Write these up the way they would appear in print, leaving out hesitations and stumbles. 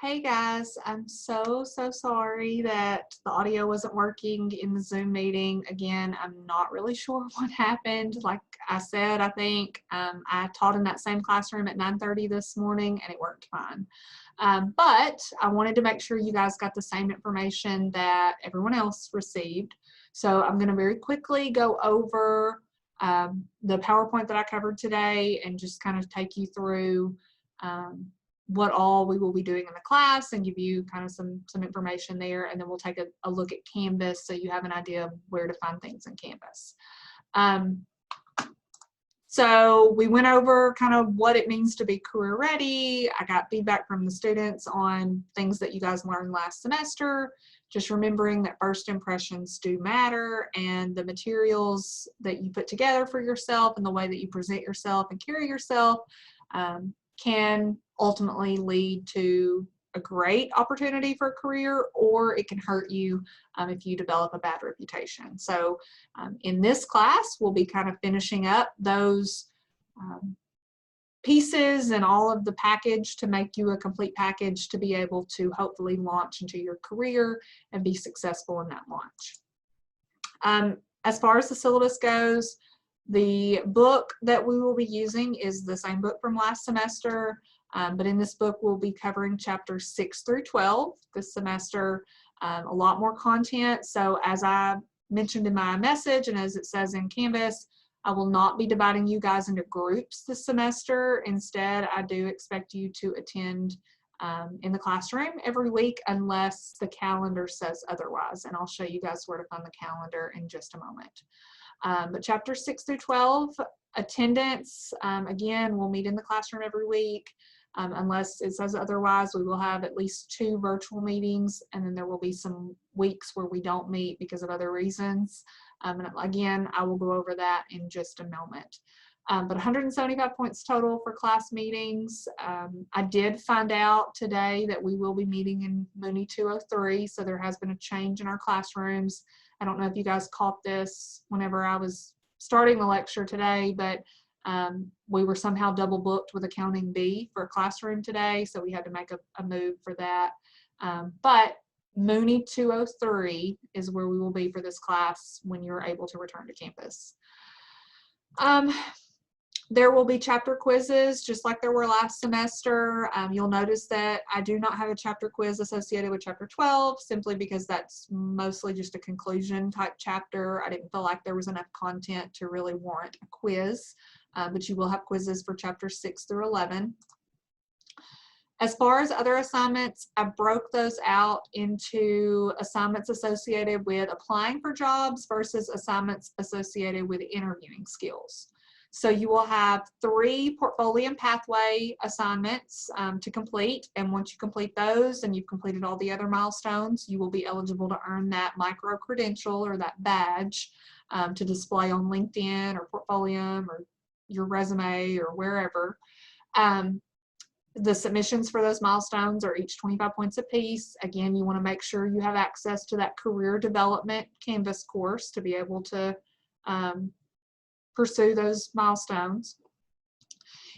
Hey guys, I'm so sorry that the audio wasn't working in the Zoom meeting. Again, I'm not really sure what happened. Like I said, I think I taught in that same classroom at 9:30 this morning and it worked fine. But I wanted to make sure you guys got the same information that everyone else received. So I'm going to very quickly go over the PowerPoint that I covered today and just kind of take you through what all we will be doing in the class and give you kind of some information there, and then we'll take a look at Canvas so you have an idea of where to find things in Canvas. So we went over kind of what it means to be career ready. I got feedback from the students on things that you guys learned last semester, just remembering that first impressions do matter, and the materials that you put together for yourself and the way that you present yourself and carry yourself can ultimately lead to a great opportunity for a career, or it can hurt you if you develop a bad reputation. So in this class, we'll be kind of finishing up those pieces and all of the package to make you a complete package to be able to hopefully launch into your career and be successful in that launch. As far as the syllabus goes, the book that we will be using is the same book from last semester, but in this book we'll be covering chapters 6 through 12 this semester, a lot more content. So as I mentioned in my message and as it says in Canvas, I will not be dividing you guys into groups this semester. Instead, I do expect you to attend in the classroom every week unless the calendar says otherwise, and I'll show you guys where to find the calendar in just a moment. But chapters 6 through 12, attendance, again, we'll meet in the classroom every week. Unless it says otherwise, we will have at least 2 virtual meetings, and then there will be some weeks where we don't meet because of other reasons. And again, I will go over that in just a moment. But 175 points total for class meetings. I did find out today that we will be meeting in Mooney 203, so there has been a change in our classrooms. I don't know if you guys caught this whenever I was starting the lecture today, but we were somehow double booked with accounting B for a classroom today, so we had to make a move for that. But Mooney 203 is where we will be for this class when you're able to return to campus. There will be chapter quizzes just like there were last semester. You'll notice that I do not have a chapter quiz associated with chapter 12 simply because that's mostly just a conclusion type chapter. I didn't feel like there was enough content to really warrant a quiz, but you will have quizzes for chapters 6 through 11. As far as other assignments, I broke those out into assignments associated with applying for jobs versus assignments associated with interviewing skills. So you will have 3 portfolio and pathway assignments to complete, and once you complete those and you've completed all the other milestones, you will be eligible to earn that micro credential or that badge to display on LinkedIn or Portfolio or your resume or wherever. The submissions for those milestones are each 25 points apiece. Again, you want to make sure you have access to that career development Canvas course to be able to pursue those milestones.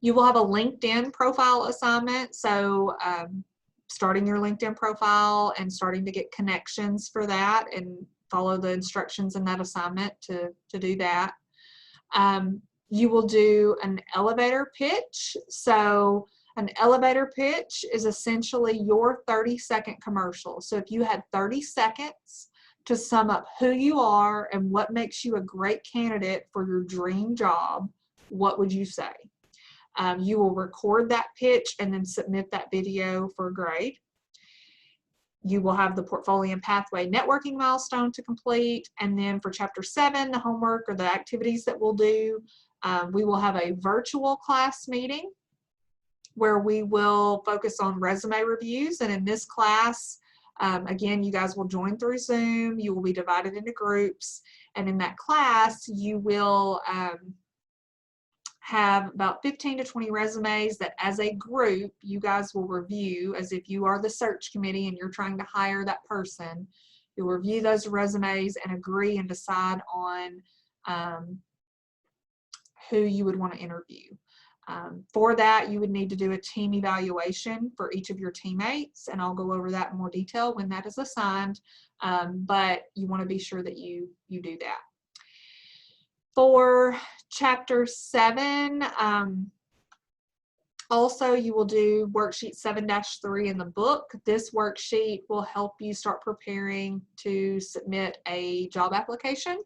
You will have a LinkedIn profile assignment, so starting your LinkedIn profile and starting to get connections for that and follow the instructions in that assignment to do that. You will do an elevator pitch. So an elevator pitch is essentially your 30-second commercial. So if you had 30 seconds to sum up who you are and what makes you a great candidate for your dream job, what would you say? You will record that pitch and then submit that video for a grade. You will have the portfolio and pathway networking milestone to complete. And then for chapter 7, the homework or the activities that we'll do, we will have a virtual class meeting where we will focus on resume reviews. And in this class, again, you guys will join through Zoom. You will be divided into groups. And in that class, you will have about 15 to 20 resumes that as a group, you guys will review as if you are the search committee and you're trying to hire that person. You'll review those resumes and agree and decide on who you would want to interview. For that, you would need to do a team evaluation for each of your teammates, and I'll go over that in more detail when that is assigned, but you want to be sure that you do that. For Chapter 7, also you will do worksheet 7-3 in the book. This worksheet will help you start preparing to submit a job application.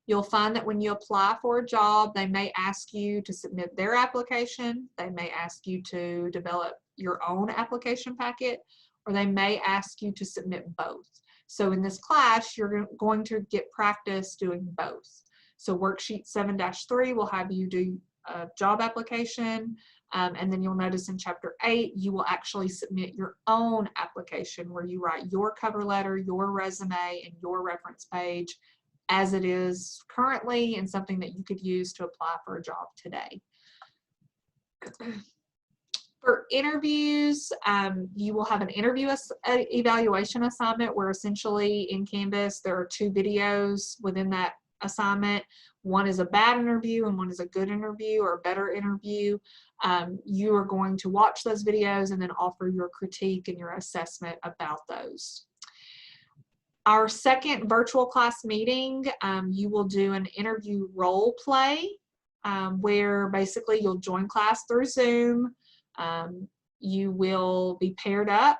You'll find that when you apply for a job, they may ask you to submit their application, they may ask you to develop your own application packet, or they may ask you to submit both. So in this class, you're going to get practice doing both. So worksheet 7-3 will have you do a job application, and then you'll notice in Chapter 8, you will actually submit your own application where you write your cover letter, your resume, and your reference page as it is currently, and something that you could use to apply for a job today. For interviews, you will have an interview evaluation assignment where essentially in Canvas there are 2 videos within that assignment. One is a bad interview and one is a good interview or a better interview. You are going to watch those videos and then offer your critique and your assessment about those. Our second virtual class meeting, you will do an interview role play where basically you'll join class through Zoom. You will be paired up.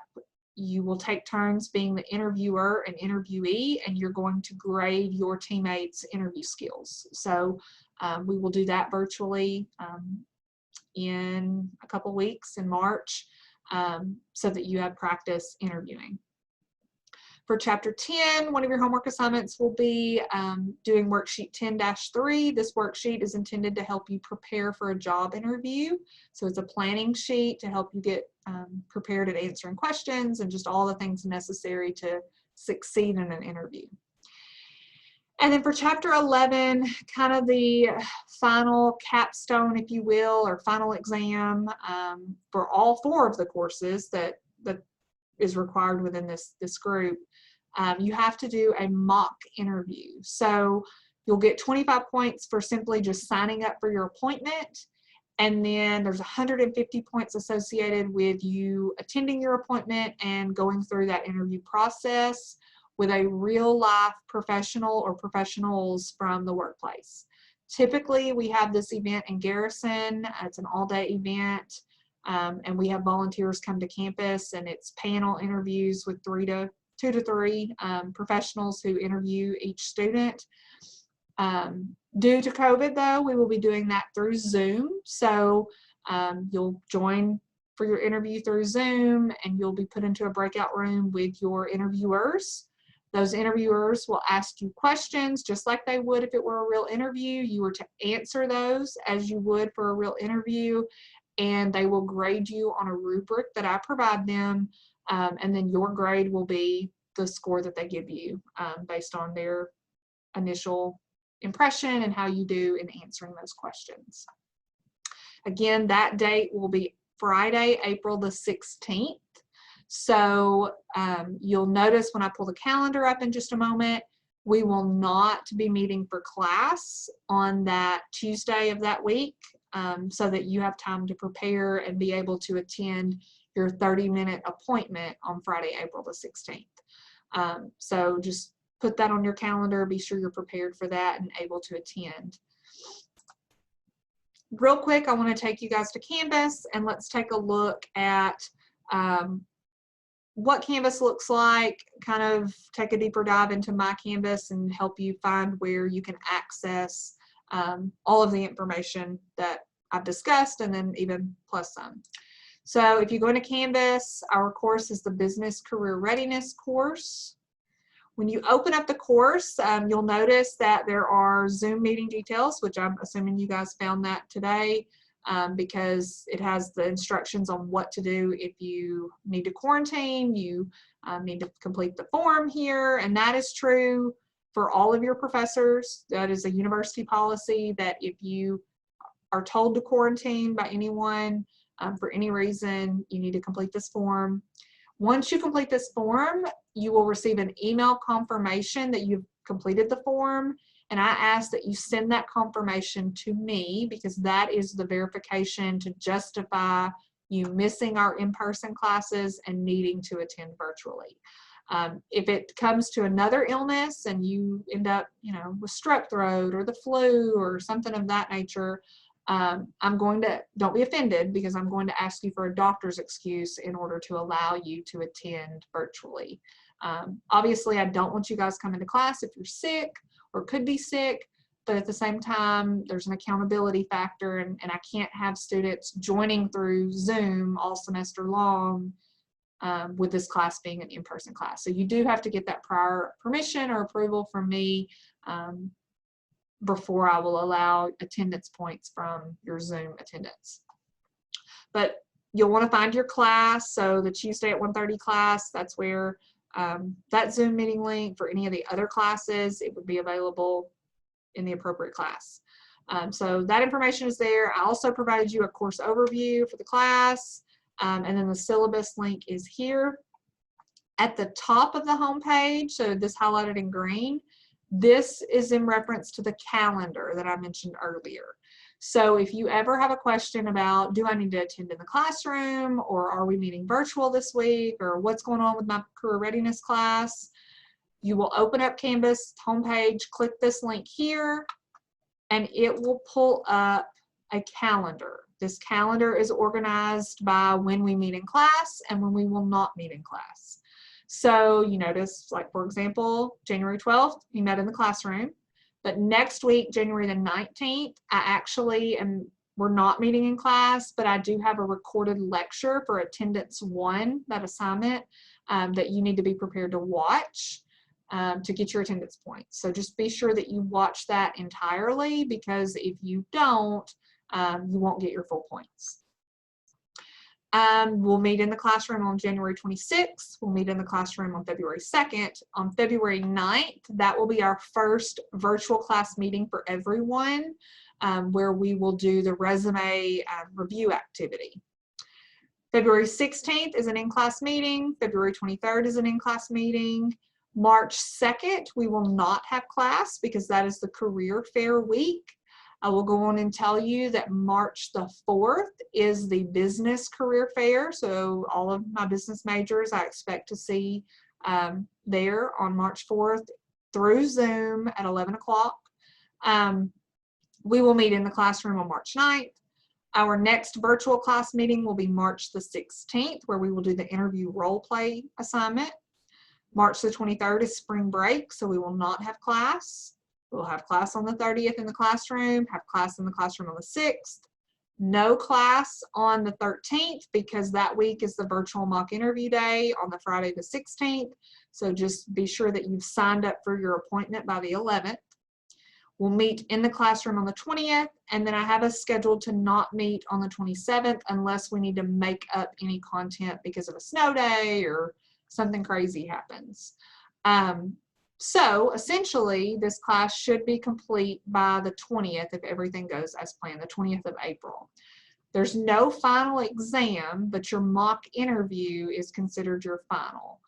You will take turns being the interviewer and interviewee, and you're going to grade your teammates' interview skills. So we will do that virtually in a couple weeks in March so that you have practice interviewing. For Chapter 10, one of your homework assignments will be doing worksheet 10-3. This worksheet is intended to help you prepare for a job interview. So it's a planning sheet to help you get prepared at answering questions and just all the things necessary to succeed in an interview. And then for Chapter 11, kind of the final capstone, if you will, or final exam for all 4 of the courses that is required within this group, you have to do a mock interview. So you'll get 25 points for simply just signing up for your appointment, and then there's 150 points associated with you attending your appointment and going through that interview process with a real life professional or professionals from the workplace. Typically we have this event in Garrison. It's an all-day event. And we have volunteers come to campus, and it's panel interviews with 2 to 3 professionals who interview each student. Due to COVID though, we will be doing that through Zoom. So you'll join for your interview through Zoom, and you'll be put into a breakout room with your interviewers. Those interviewers will ask you questions just like they would if it were a real interview. You were to answer those as you would for a real interview, and they will grade you on a rubric that I provide them, and then your grade will be the score that they give you based on their initial impression and how you do in answering those questions. Again, that date will be Friday, April the 16th. So you'll notice when I pull the calendar up in just a moment, we will not be meeting for class on that Tuesday of that week, so that you have time to prepare and be able to attend your 30-minute appointment on Friday, April the 16th. So just put that on your calendar, be sure you're prepared for that and able to attend. Real quick, I want to take you guys to Canvas, and let's take a look at what Canvas looks like, kind of take a deeper dive into my Canvas and help you find where you can access all of the information that I've discussed, and then even plus some. So if you go into Canvas, our course is the Business Career Readiness course. When you open up the course, you'll notice that there are Zoom meeting details, which I'm assuming you guys found that today, because it has the instructions on what to do if you need to quarantine. You need to complete the form here, and that is true for all of your professors. That is a university policy that if you are told to quarantine by anyone for any reason, you need to complete this form. Once you complete this form, you will receive an email confirmation that you've completed the form, and I ask that you send that confirmation to me, because that is the verification to justify you missing our in-person classes and needing to attend virtually. If it comes to another illness and you end up, with strep throat or the flu or something of that nature, I'm going to, don't be offended, because I'm going to ask you for a doctor's excuse in order to allow you to attend virtually. Obviously, I don't want you guys coming to class if you're sick or could be sick, but at the same time, there's an accountability factor, and I can't have students joining through Zoom all semester long with this class being an in-person class. So you do have to get that prior permission or approval from me before I will allow attendance points from your Zoom attendance. But you'll want to find your class. So the Tuesday at 1:30 class, that's where that Zoom meeting link. For any of the other classes, it would be available in the appropriate class. So that information is there. I also provided you a course overview for the class, and then the syllabus link is here. At the top of the home page, so this highlighted in green, this is in reference to the calendar that I mentioned earlier. So if you ever have a question about, do I need to attend in the classroom, or are we meeting virtual this week, or what's going on with my career readiness class, you will open up Canvas homepage, click this link here, and it will pull up a calendar. This calendar is organized by when we meet in class and when we will not meet in class. So you notice, like for example, January 12th, we met in the classroom, but next week, January the 19th, we're not meeting in class, but I do have a recorded lecture for attendance 1, that assignment, that you need to be prepared to watch to get your attendance points. So just be sure that you watch that entirely, because if you don't, you won't get your full points. We'll meet in the classroom on January 26th. We'll meet in the classroom on February 2nd. On February 9th, that will be our first virtual class meeting for everyone, where we will do the resume review activity. February 16th is an in-class meeting. February 23rd is an in-class meeting. March 2nd, we will not have class because that is the career fair week. I will go on and tell you that March the 4th is the business career fair. So all of my business majors I expect to see there on March 4th through Zoom at 11 o'clock. We will meet in the classroom on March 9th. Our next virtual class meeting will be March the 16th, where we will do the interview role play assignment. March the 23rd is spring break, so we will not have class. We'll have class on the 30th in the classroom, have class in the classroom on the 6th. No class on the 13th, because that week is the virtual mock interview day on the Friday the 16th. So just be sure that you've signed up for your appointment by the 11th. We'll meet in the classroom on the 20th, and then I have us scheduled to not meet on the 27th unless we need to make up any content because of a snow day or something crazy happens. So essentially, this class should be complete by the 20th if everything goes as planned, the 20th of April. There's no final exam, but your mock interview is considered your final.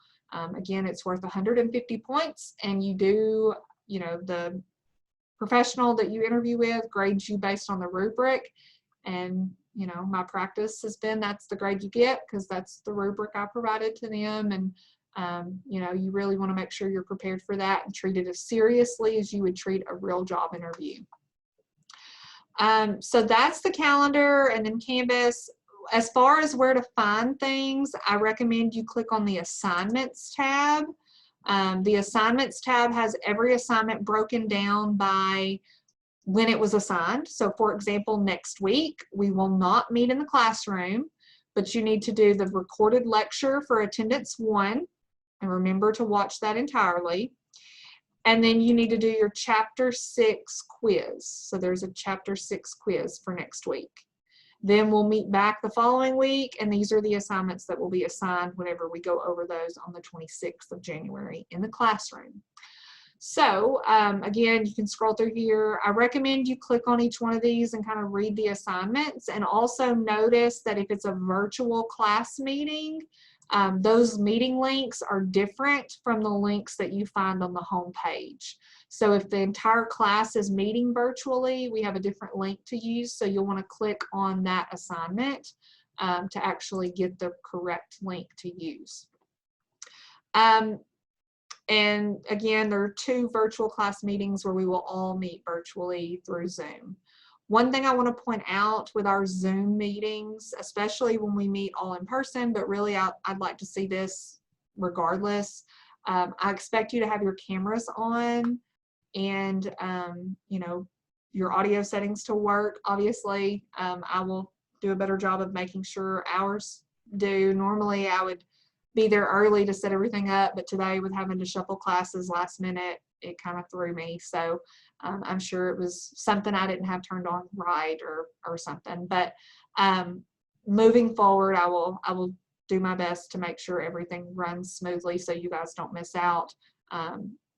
Again, it's worth 150 points, and you do, the professional that you interview with grades you based on the rubric, and my practice has been that's the grade you get because that's the rubric I provided to them. And you really want to make sure you're prepared for that and treat it as seriously as you would treat a real job interview. So that's the calendar, and then Canvas. As far as where to find things, I recommend you click on the Assignments tab. The Assignments tab has every assignment broken down by when it was assigned. So for example, next week, we will not meet in the classroom, but you need to do the recorded lecture for attendance 1. And remember to watch that entirely. And then you need to do your Chapter 6 quiz. So there's a Chapter 6 quiz for next week. Then we'll meet back the following week, and these are the assignments that will be assigned whenever we go over those on the 26th of January in the classroom. So again, you can scroll through here. I recommend you click on each one of these and kind of read the assignments, and also notice that if it's a virtual class meeting, Those meeting links are different from the links that you find on the home page. So if the entire class is meeting virtually, we have a different link to use. So you'll want to click on that assignment to actually get the correct link to use. And again, there are 2 virtual class meetings where we will all meet virtually through Zoom. One thing I want to point out with our Zoom meetings, especially when we meet all in person, but really I'd like to see this regardless. I expect you to have your cameras on and you know, your audio settings to work. Obviously, I will do a better job of making sure ours do. Normally I would be there early to set everything up, but today with having to shuffle classes last minute, it kind of threw me. So I'm sure it was something I didn't have turned on right or something. But moving forward, I will do my best to make sure everything runs smoothly so you guys don't miss out,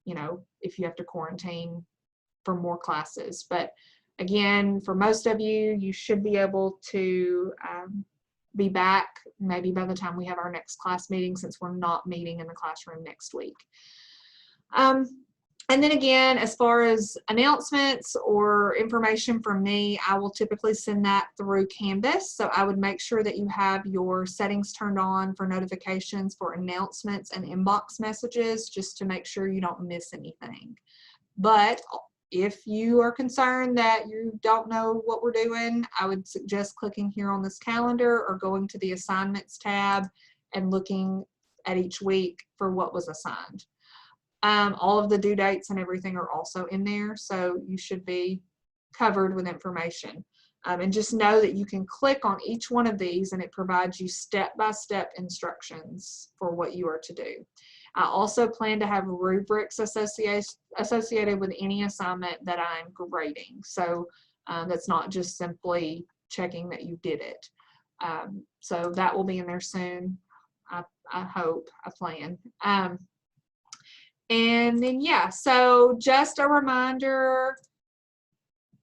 you know, if you have to quarantine for more classes. But again, for most of you, you should be able to be back maybe by the time we have our next class meeting, since we're not meeting in the classroom next week. And then again, as far as announcements or information from me, I will typically send that through Canvas. So I would make sure that you have your settings turned on for notifications for announcements and inbox messages, just to make sure you don't miss anything. But if you are concerned that you don't know what we're doing, I would suggest clicking here on this calendar or going to the assignments tab and looking at each week for what was assigned. All of the due dates and everything are also in there, so you should be covered with information. And just know that you can click on each one of these and it provides you step-by-step instructions for what you are to do. I also plan to have rubrics associated with any assignment that I'm grading. So that's not just simply checking that you did it. So that will be in there soon. I hope, I plan. And then, yeah, so just a reminder,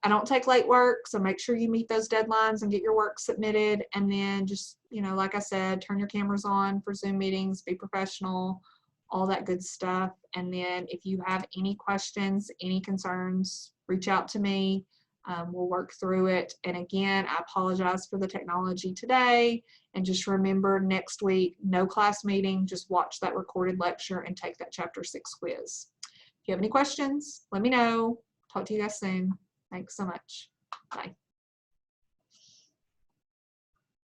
I don't take late work, so make sure you meet those deadlines and get your work submitted. And then just, you know, like I said, turn your cameras on for Zoom meetings, be professional, all that good stuff. And then if you have any questions, any concerns, reach out to me. We'll work through it. And again, I apologize for the technology today. And just remember, next week, no class meeting, just watch that recorded lecture and take that Chapter 6 quiz. If you have any questions, let me know. Talk to you guys soon. Thanks so much. Bye.